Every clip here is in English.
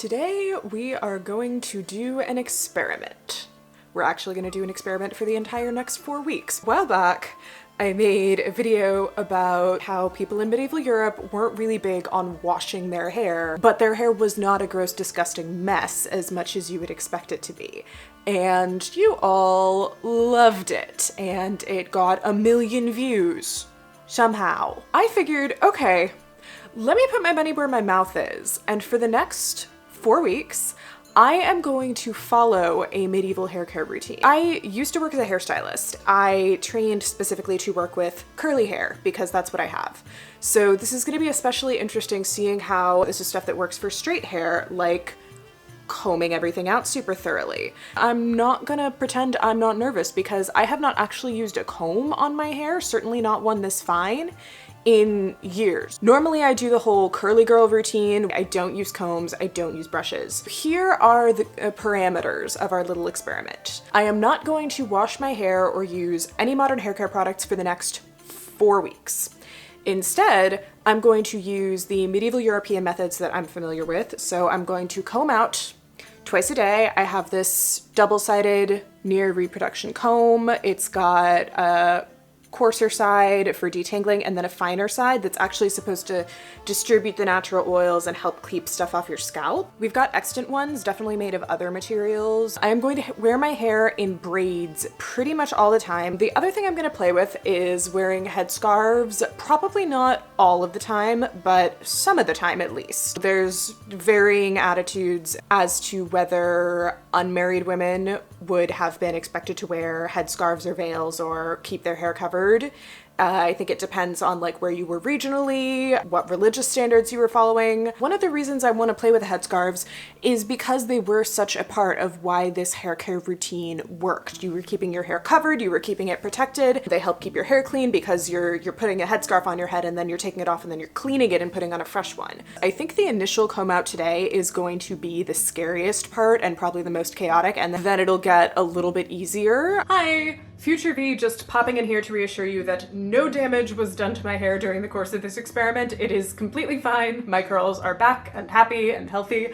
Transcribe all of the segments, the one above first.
Today we are going to do an experiment. We're actually going to do an experiment for the entire next 4 weeks. A while back, I made a video about how people in medieval Europe weren't really big on washing their hair, but their hair was not a gross, disgusting mess as much as you would expect it to be. And you all loved it, and it got 1 million views somehow. I figured, okay, let me put my money where my mouth is, and for the next 4 weeks, I am going to follow a medieval hair care routine. I used to work as a hairstylist. I trained specifically to work with curly hair because that's what I have. So this is going to be especially interesting seeing how this is stuff that works for straight hair, like combing everything out super thoroughly. I'm not gonna pretend I'm not nervous because I have not actually used a comb on my hair, certainly not one this fine, in years. Normally I do the whole curly girl routine. I don't use combs, I don't use brushes. Here are the parameters of our little experiment. I am not going to wash my hair or use any modern hair care products for the next 4 weeks. Instead, I'm going to use the medieval European methods that I'm familiar with. So I'm going to comb out twice a day. I have this double-sided near reproduction comb. It's got a coarser side for detangling and then a finer side that's actually supposed to distribute the natural oils and help keep stuff off your scalp. We've got extant ones, definitely made of other materials. I am going to wear my hair in braids pretty much all the time. The other thing I'm going to play with is wearing headscarves, probably not all of the time, but some of the time at least. There's varying attitudes as to whether unmarried women would have been expected to wear headscarves or veils or keep their hair covered. I think it depends on like where you were regionally, what religious standards you were following. One of the reasons I want to play with headscarves is because they were such a part of why this hair care routine worked. You were keeping your hair covered, you were keeping it protected. They help keep your hair clean because you're putting a headscarf on your head and then you're taking it off and then you're cleaning it and putting on a fresh one. I think the initial comb out today is going to be the scariest part and probably the most chaotic, and then it'll get a little bit easier. Hi! Future V just popping in here to reassure you that no damage was done to my hair during the course of this experiment. It is completely fine. My curls are back and happy and healthy.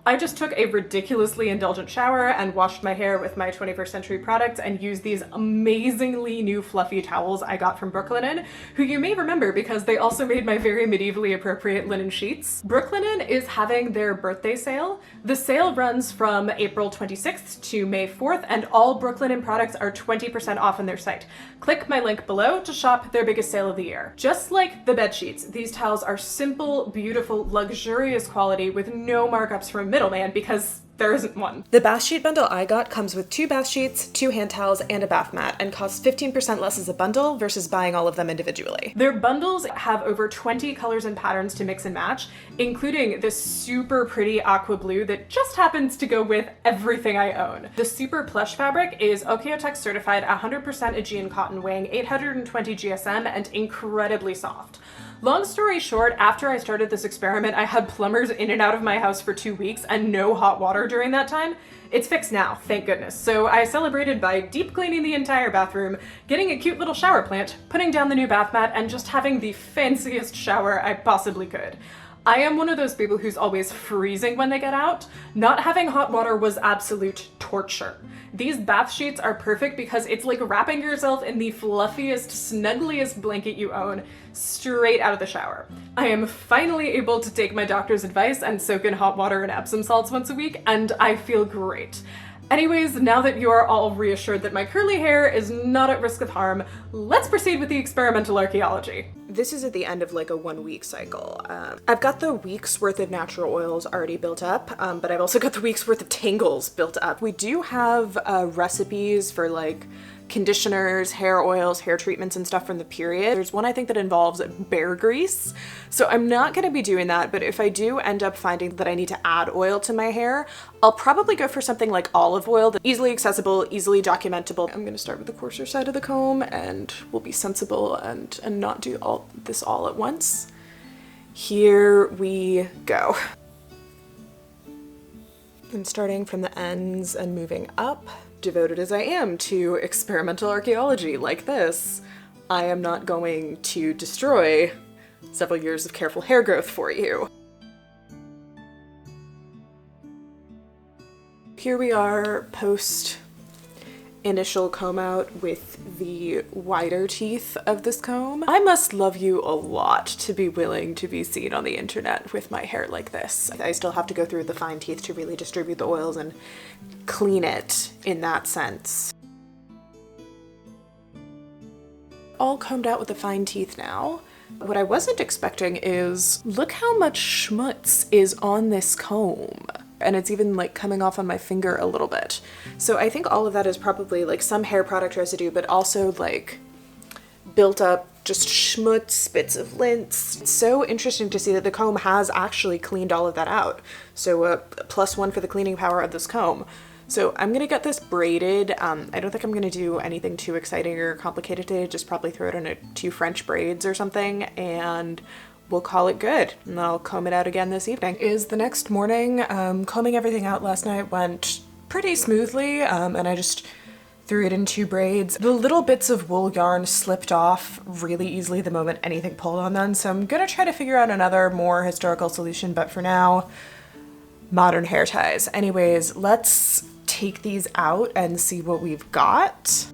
I just took a ridiculously indulgent shower and washed my hair with my 21st Century products and used these amazingly new fluffy towels I got from Brooklinen, who you may remember because they also made my very medievally appropriate linen sheets. Brooklinen is having their birthday sale. The sale runs from April 26th to May 4th, and all Brooklinen products are 20% off on their site. Click my link below to shop their biggest sale of the year. Just like the bed sheets, these towels are simple, beautiful, luxurious quality with no markups from middleman because there isn't one. The bath sheet bundle I got comes with 2 bath sheets, 2 hand towels, and a bath mat, and costs 15% less as a bundle versus buying all of them individually. Their bundles have over 20 colors and patterns to mix and match, including this super pretty aqua blue that just happens to go with everything I own. The super plush fabric is Okeotec certified 100% Aegean cotton, weighing 820 GSM and incredibly soft. Long story short, after I started this experiment, I had plumbers in and out of my house for 2 weeks and no hot water during that time. It's fixed now, thank goodness. So I celebrated by deep cleaning the entire bathroom, getting a cute little shower plant, putting down the new bath mat, and just having the fanciest shower I possibly could. I am one of those people who's always freezing when they get out. Not having hot water was absolute torture. These bath sheets are perfect because it's like wrapping yourself in the fluffiest, snuggliest blanket you own straight out of the shower. I am finally able to take my doctor's advice and soak in hot water and Epsom salts once a week, and I feel great. Anyways, now that you are all reassured that my curly hair is not at risk of harm, let's proceed with the experimental archaeology. This is at the end of like a 1 week cycle. I've got the week's worth of natural oils already built up, but I've also got the week's worth of tangles built up. We do have recipes for like conditioners, hair oils, hair treatments, and stuff from the period. There's one I think that involves bear grease. So I'm not gonna be doing that, but if I do end up finding that I need to add oil to my hair, I'll probably go for something like olive oil that's easily accessible, easily documentable. I'm gonna start with the coarser side of the comb and we'll be sensible and not do all this all at once. Here we go. I'm starting from the ends and moving up. Devoted as I am to experimental archaeology like this, I am not going to destroy several years of careful hair growth for you. here we are post initial comb out with the wider teeth of this comb. I must love you a lot to be willing to be seen on the internet with my hair like this. I still have to go through the fine teeth to really distribute the oils and clean it in that sense. All combed out with the fine teeth now. What I wasn't expecting is, look how much schmutz is on this comb. And it's even like coming off on my finger a little bit. So I think all of that is probably like some hair product residue, but also like built up just schmutz, bits of lint. It's so interesting to see that the comb has actually cleaned all of that out. So +1 for the cleaning power of this comb. So I'm gonna get this braided. I don't think I'm gonna do anything too exciting or complicated today, just probably throw it in 2 French braids or something, and we'll call it good. And I'll comb it out again this evening. Is the next morning. Combing everything out last night went pretty smoothly, and I just threw it in 2 braids. The little bits of wool yarn slipped off really easily the moment anything pulled on them, so I'm gonna try to figure out another more historical solution, but for now, modern hair ties. Anyways, let's take these out and see what we've got.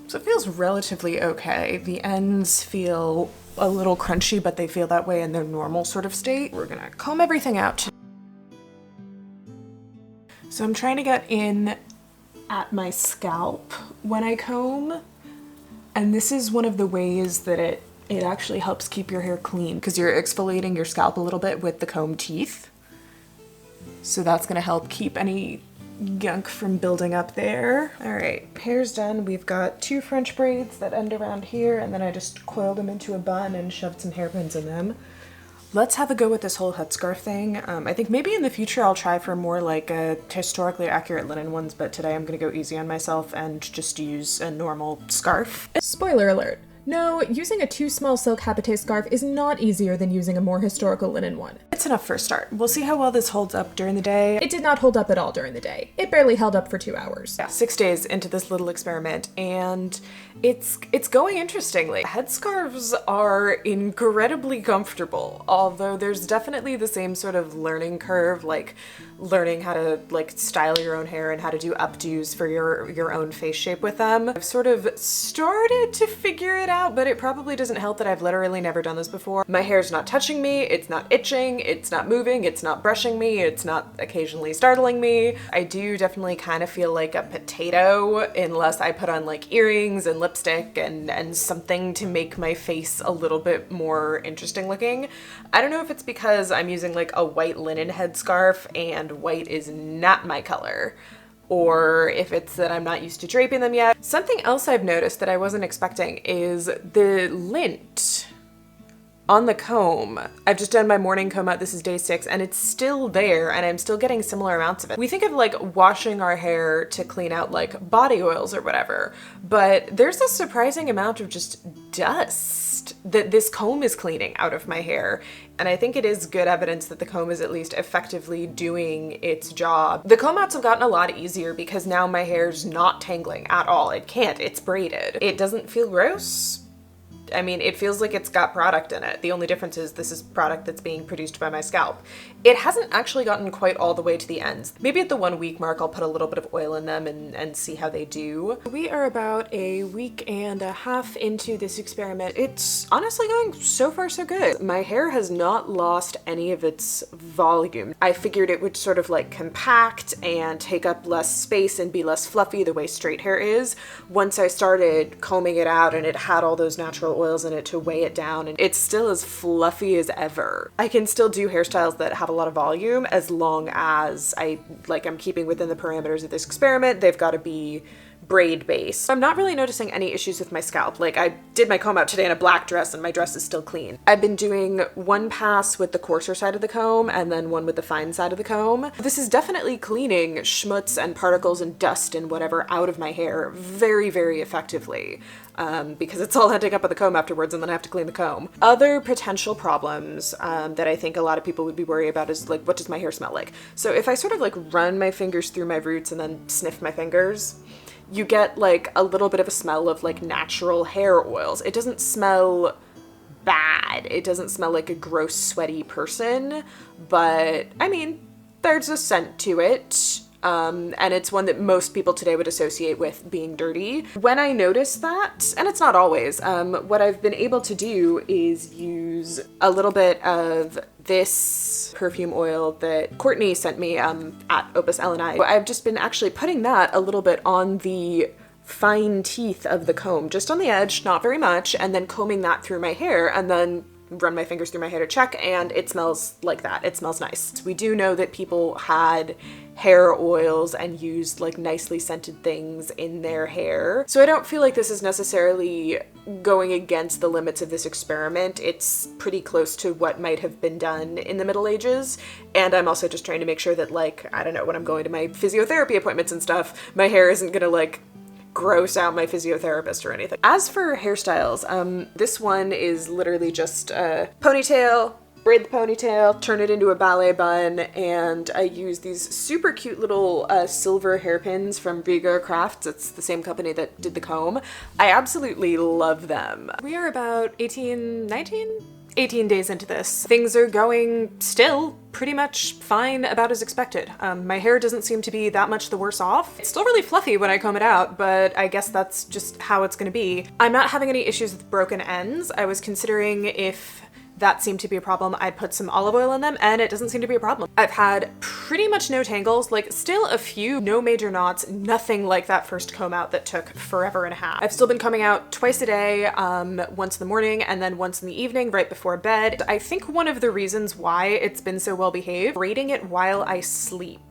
So it feels relatively okay. The ends feel a little crunchy, but they feel that way in their normal sort of state. We're gonna comb everything out. So I'm trying to get in at my scalp when I comb, and this is one of the ways that it actually helps keep your hair clean, because you're exfoliating your scalp a little bit with the comb teeth. So that's gonna help keep any gunk from building up there. All right, hair's done. We've got 2 French braids that end around here, and then I just coiled them into a bun and shoved some hairpins in them. Let's have a go with this whole headscarf thing. I think maybe in the future I'll try for more like historically accurate linen ones, but today I'm gonna go easy on myself and just use a normal scarf. Spoiler alert. No, using a too small silk habitat scarf is not easier than using a more historical linen one. It's enough for a start. We'll see how well this holds up during the day. It did not hold up at all during the day. It barely held up for 2 hours. Yeah, 6 days into this little experiment, and it's going interestingly. Headscarves are incredibly comfortable, although there's definitely the same sort of learning curve, like learning how to like style your own hair and how to do updos for your own face shape with them. I've sort of started to figure it out, but it probably doesn't help that I've literally never done this before. My hair's not touching me, it's not itching, it's not moving, it's not brushing me, it's not occasionally startling me. I do definitely kind of feel like a potato unless I put on like earrings and lipstick and something to make my face a little bit more interesting looking. I don't know if it's because I'm using like a white linen headscarf and white is not my color, or if it's that I'm not used to draping them yet. Something else I've noticed that I wasn't expecting is the lint on the comb. I've just done my morning comb out, this is day 6, and it's still there, and I'm still getting similar amounts of it. We think of like washing our hair to clean out like body oils or whatever, but there's a surprising amount of just dust that this comb is cleaning out of my hair. And I think it is good evidence that the comb is at least effectively doing its job. The comb outs have gotten a lot easier because now my hair's not tangling at all. It can't, it's braided. It doesn't feel gross. I mean, it feels like it's got product in it. The only difference is this is product that's being produced by my scalp. It hasn't actually gotten quite all the way to the ends. Maybe at the 1 week mark, I'll put a little bit of oil in them and see how they do. We are about a week and a half into this experiment. It's honestly going so far so good. My hair has not lost any of its volume. I figured it would sort of like compact and take up less space and be less fluffy the way straight hair is. Once I started combing it out and it had all those natural oils in it to weigh it down, and it's still as fluffy as ever. I can still do hairstyles that have a lot of volume as long as I'm keeping within the parameters of this experiment. They've got to be braid based. I'm not really noticing any issues with my scalp. Like, I did my comb out today in a black dress and my dress is still clean. I've been doing one pass with the coarser side of the comb and then one with the fine side of the comb. This is definitely cleaning schmutz and particles and dust and whatever out of my hair very, very effectively. Because it's all ending up on the comb afterwards and then I have to clean the comb. Other potential problems that I think a lot of people would be worried about is like, what does my hair smell like? So if I sort of like run my fingers through my roots and then sniff my fingers, you get like a little bit of a smell of like natural hair oils. It doesn't smell bad. It doesn't smell like a gross, sweaty person, but I mean, there's a scent to it. And it's one that most people today would associate with being dirty. When I notice that, and it's not always, what I've been able to do is use a little bit of this perfume oil that Courtney sent me at Opus L&I. I've just been actually putting that a little bit on the fine teeth of the comb, just on the edge, not very much, and then combing that through my hair, and then run my fingers through my hair to check, and it smells like that. It smells nice. We do know that people had hair oils and used like nicely scented things in their hair. So I don't feel like this is necessarily going against the limits of this experiment. It's pretty close to what might have been done in the Middle Ages. And I'm also just trying to make sure that, like, I don't know, when I'm going to my physiotherapy appointments and stuff, my hair isn't gonna like gross out my physiotherapist or anything. As for hairstyles, this one is literally just a ponytail, braid the ponytail, turn it into a ballet bun, and I use these super cute little silver hairpins from Vigo Crafts. It's the same company that did the comb. I absolutely love them. We are about 18 days into this. Things are going still pretty much fine, about as expected. My hair doesn't seem to be that much the worse off. It's still really fluffy when I comb it out, but I guess that's just how it's gonna be. I'm not having any issues with broken ends. I was considering if that seemed to be a problem, I'd put some olive oil in them, and it doesn't seem to be a problem. I've had pretty much no tangles, like still a few, no major knots, nothing like that first comb out that took forever and a half. I've still been combing out twice a day, once in the morning and then once in the evening right before bed. I think one of the reasons why it's been so well behaved, braiding it while I sleep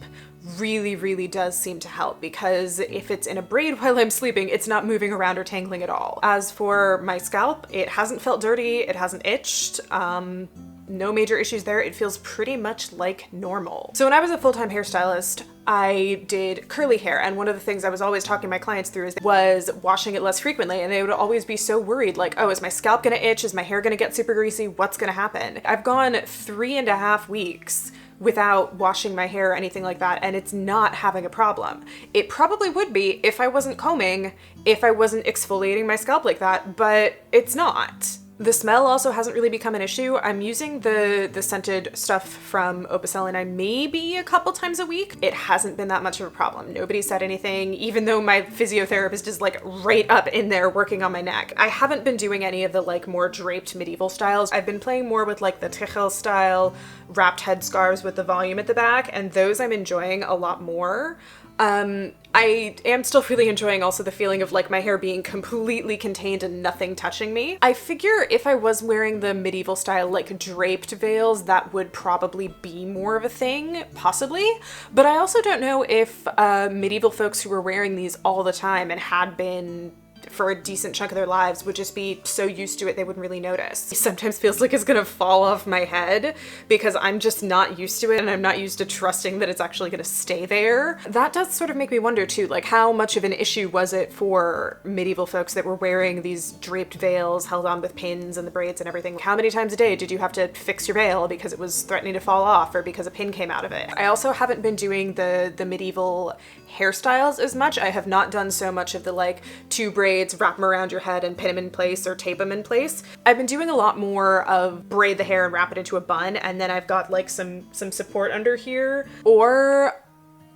really does seem to help, because if it's in a braid while I'm sleeping, it's not moving around or tangling at all. As for my scalp, it hasn't felt dirty, it hasn't itched, no major issues there. It feels pretty much like normal. So when I was a full-time hairstylist, I did curly hair, and one of the things I was always talking my clients through was washing it less frequently, and they would always be so worried, like, oh, is my scalp gonna itch? Is my hair gonna get super greasy? What's gonna happen? I've gone 3.5 weeks without washing my hair or anything like that, and it's not having a problem. It probably would be if I wasn't combing, if I wasn't exfoliating my scalp like that, but it's not. The smell also hasn't really become an issue. I'm using the scented stuff from Opus L&I maybe a couple times a week. It hasn't been that much of a problem. Nobody said anything, even though my physiotherapist is like right up in there working on my neck. I haven't been doing any of the like more draped medieval styles. I've been playing more with like the Tichel style wrapped headscarves with the volume at the back, and those I'm enjoying a lot more. I am still really enjoying also the feeling of like my hair being completely contained and nothing touching me. I figure if I was wearing the medieval style like draped veils, that would probably be more of a thing, possibly. But I also don't know if medieval folks who were wearing these all the time and had been for a decent chunk of their lives would just be so used to it they wouldn't really notice. It sometimes feels like it's gonna fall off my head because I'm just not used to it, and I'm not used to trusting that it's actually gonna stay there. That does sort of make me wonder too, like how much of an issue was it for medieval folks that were wearing these draped veils held on with pins and the braids and everything? How many times a day did you have to fix your veil because it was threatening to fall off or because a pin came out of it? I also haven't been doing the medieval hairstyles as much. I have not done so much of the like 2 braids, wrap them around your head and pin them in place or tape them in place. I've been doing a lot more of braid the hair and wrap it into a bun, and then I've got like some support under here, or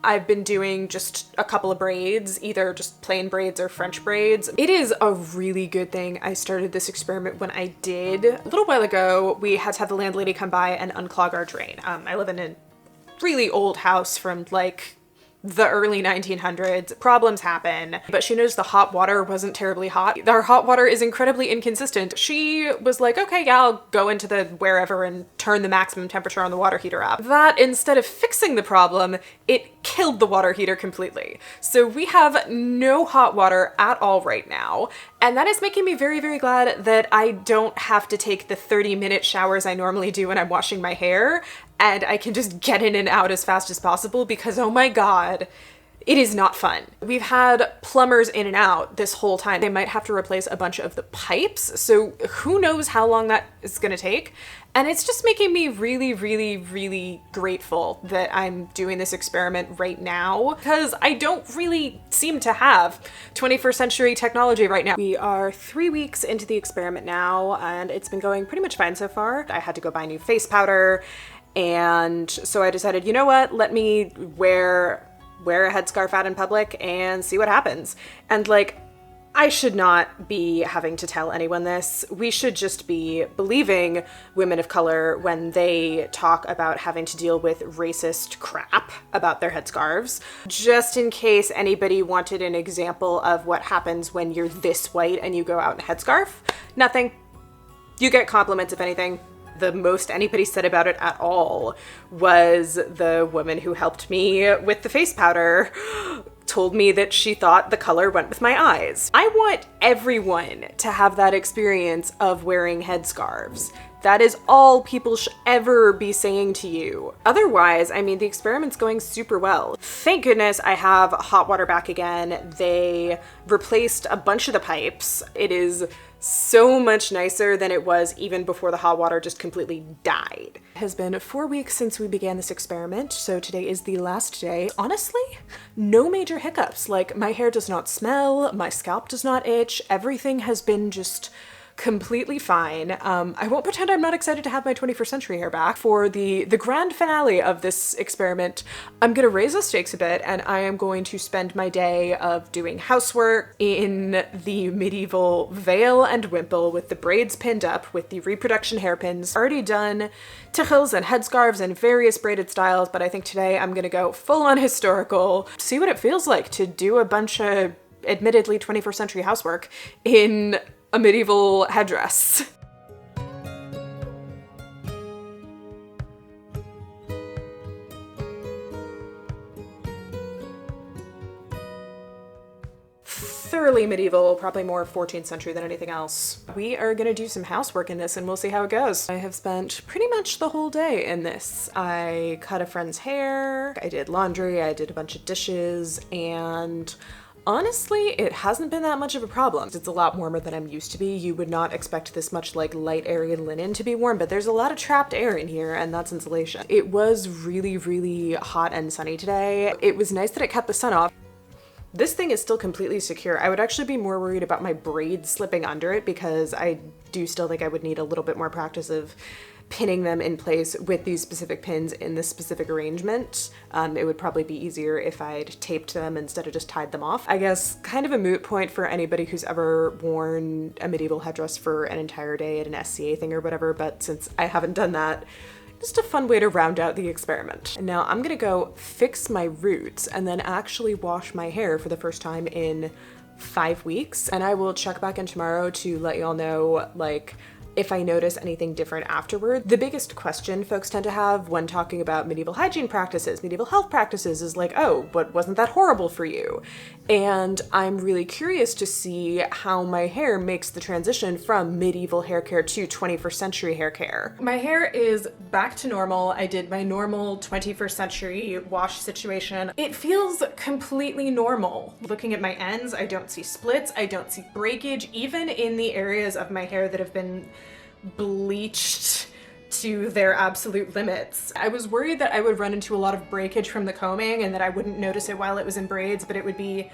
I've been doing just a couple of braids, either just plain braids or French braids. It is a really good thing I started this experiment when I did. A little while ago, we had to have the landlady come by and unclog our drain. I live in a really old house from like the early 1900s. Problems happen, but she noticed the hot water wasn't terribly hot. Our hot water is incredibly inconsistent. She was like, okay, yeah, I'll go into the wherever and turn the maximum temperature on the water heater up. That, instead of fixing the problem, it killed the water heater completely. So we have no hot water at all right now. And that is making me very glad that I don't have to take the 30-minute showers I normally do when I'm washing my hair, and I can just get in and out as fast as possible, because oh my god, it is not fun. We've had plumbers in and out this whole time. They might have to replace a bunch of the pipes, so who knows how long that is gonna take. And it's just making me really grateful that I'm doing this experiment right now, because I don't really seem to have 21st century technology right now. We are 3 weeks into the experiment now, and it's been going pretty much fine so far. I had to go buy new face powder, And so I decided, you know what, let me wear a headscarf out in public and see what happens. And like, I should not be having to tell anyone this. We should just be believing women of color when they talk about having to deal with racist crap about their headscarves. Just in case anybody wanted an example of what happens when you're this white and you go out in a headscarf, nothing. You get compliments, if anything. The most anybody said about it at all was the woman who helped me with the face powder told me that she thought the color went with my eyes. I want everyone to have that experience of wearing headscarves. That is all people should ever be saying to you. Otherwise, I mean, the experiment's going super well. Thank goodness I have hot water back again. They replaced a bunch of the pipes. It is so much nicer than it was even before the hot water just completely died. It has been 4 weeks since we began this experiment, so today is the last day. Honestly, no major hiccups. Like, my hair does not smell, my scalp does not itch, everything has been just completely fine. I won't pretend I'm not excited to have my 21st century hair back. For the grand finale of this experiment, I'm gonna raise the stakes a bit and I am going to spend my day of doing housework in the medieval veil and wimple with the braids pinned up with the reproduction hairpins. Already done tichels and headscarves and various braided styles, but I think today I'm gonna go full on historical, see what it feels like to do a bunch of admittedly 21st century housework in a medieval headdress. Thoroughly medieval, probably more 14th century than anything else. We are gonna do some housework in this and we'll see how it goes. I have spent pretty much the whole day in this. I cut a friend's hair, I did laundry, I did a bunch of dishes, and honestly, it hasn't been that much of a problem. It's a lot warmer than I'm used to be. You would not expect this much like light, airy linen to be warm, but there's a lot of trapped air in here and that's insulation. It was really, really hot and sunny today. It was nice that it kept the sun off. This thing is still completely secure. I would actually be more worried about my braid slipping under it because I do still think I would need a little bit more practice of pinning them in place with these specific pins in this specific arrangement. It would probably be easier if I'd taped them instead of just tied them off. I guess kind of a moot point for anybody who's ever worn a medieval headdress for an entire day at an SCA thing or whatever, but since I haven't done that, just a fun way to round out the experiment. And now I'm gonna go fix my roots and then actually wash my hair for the first time in 5 weeks. And I will check back in tomorrow to let y'all know, like, if I notice anything different afterward. The biggest question folks tend to have when talking about medieval hygiene practices, medieval health practices is like, oh, but wasn't that horrible for you? And I'm really curious to see how my hair makes the transition from medieval hair care to 21st century hair care. My hair is back to normal. I did my normal 21st century wash situation. It feels completely normal. Looking at my ends, I don't see splits, I don't see breakage, even in the areas of my hair that have been bleached to their absolute limits. I was worried that I would run into a lot of breakage from the combing and that I wouldn't notice it while it was in braids, but it would be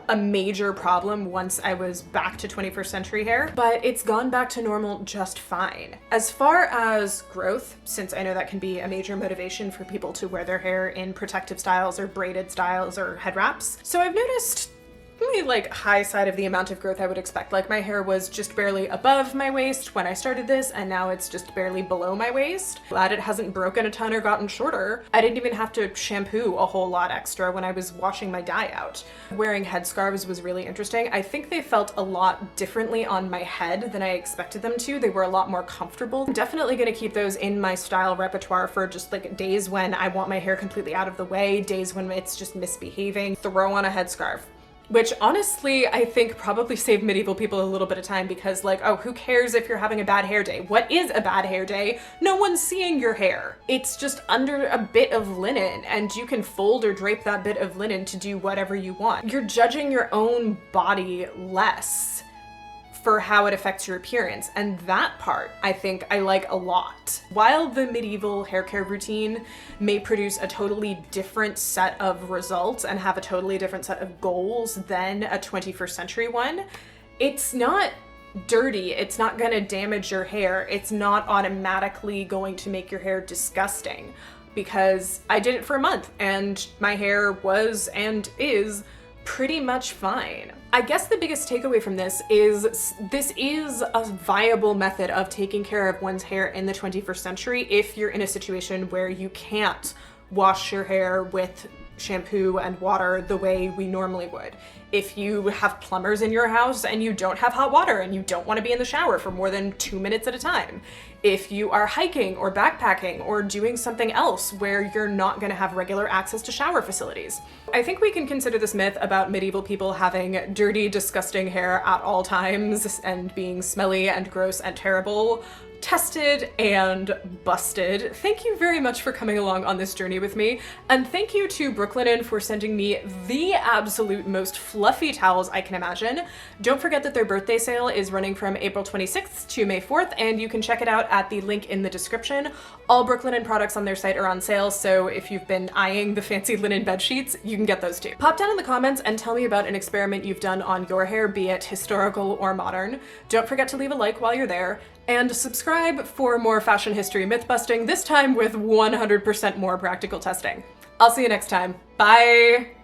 a major problem once I was back to 21st century hair. But it's gone back to normal just fine. As far as growth, since I know that can be a major motivation for people to wear their hair in protective styles or braided styles or head wraps, so I've noticed really like high side of the amount of growth I would expect. Like my hair was just barely above my waist when I started this, and now it's just barely below my waist. Glad it hasn't broken a ton or gotten shorter. I didn't even have to shampoo a whole lot extra when I was washing my dye out. Wearing headscarves was really interesting. I think they felt a lot differently on my head than I expected them to. They were a lot more comfortable. I'm definitely gonna keep those in my style repertoire for just like days when I want my hair completely out of the way, days when it's just misbehaving. Throw on a headscarf. Which honestly, I think probably saved medieval people a little bit of time because like, oh, who cares if you're having a bad hair day? What is a bad hair day? No one's seeing your hair. It's just under a bit of linen and you can fold or drape that bit of linen to do whatever you want. You're judging your own body less for how it affects your appearance. And that part, I think I like a lot. While the medieval hair care routine may produce a totally different set of results and have a totally different set of goals than a 21st century one, it's not dirty. It's not gonna damage your hair. It's not automatically going to make your hair disgusting, because I did it for a month and my hair was and is pretty much fine. I guess the biggest takeaway from this is a viable method of taking care of one's hair in the 21st century if you're in a situation where you can't wash your hair with shampoo and water the way we normally would. If you have plumbers in your house and you don't have hot water and you don't want to be in the shower for more than 2 minutes at a time. If you are hiking or backpacking or doing something else where you're not going to have regular access to shower facilities. I think we can consider this myth about medieval people having dirty, disgusting hair at all times and being smelly and gross and terrible tested and busted. Thank you very much for coming along on this journey with me, and thank you to Brooklinen for sending me the absolute most fluffy towels I can imagine. Don't forget that their birthday sale is running from April 26th to May 4th, and you can check it out at the link in the description. All Brooklinen products on their site are on sale, so if you've been eyeing the fancy linen bed sheets, you can get those too. Pop down in the comments and tell me about an experiment you've done on your hair, be it historical or modern. Don't forget to leave a like while you're there, and subscribe for more fashion history myth busting, this time with 100% more practical testing. I'll see you next time. Bye!